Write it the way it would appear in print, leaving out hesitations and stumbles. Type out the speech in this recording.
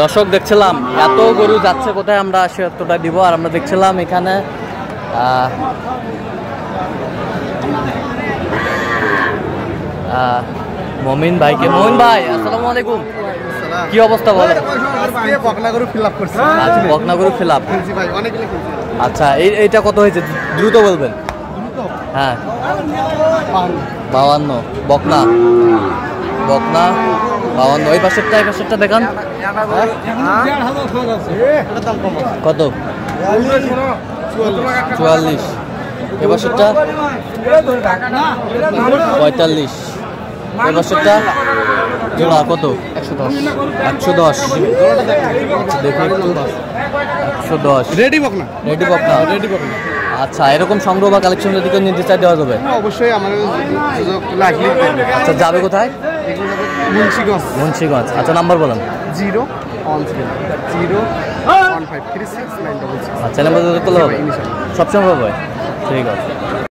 দর্শক দেখছিলাম এত গরু যাচ্ছে কোথায়, আমরা সে এতটা দিব। আর আমরা দেখছিলাম এখানে মমিন ভাইকে। মমিন ভাই আসসালামু আলাইকুম, কি অবস্থা বলেন? বকনা গরু ফিল আপ করছি। আচ্ছা, বকনা গরু ফিল আপ। আচ্ছা, এইটা কত হয়েছে দ্রুত বলবেন? হ্যাঁ 52 বকনা, বকনা 52। এই পাশেরটা দেখান কত? 44। এ পাশেরটা 45। এই পাশেরটা জোড়া কত? 110। দেখি 110। রেডি বকনা, রেডি বকনা, রেডি বকনা। আচ্ছা, এরকম সংগ্রহ বা কালেকশন যদি কেউ নিতে চাই দেওয়া যাবে? অবশ্যই আমাদের সুযোগ লাগলে। আচ্ছা, যাবে কোথায়? মুন্সিগঞ্জ। মুন্সিগঞ্জ। আচ্ছা, নাম্বার বলেন। 01301536966। আচ্ছা, নাম্বার করলে হবে, সবসময় হবে। ঠিক আছে।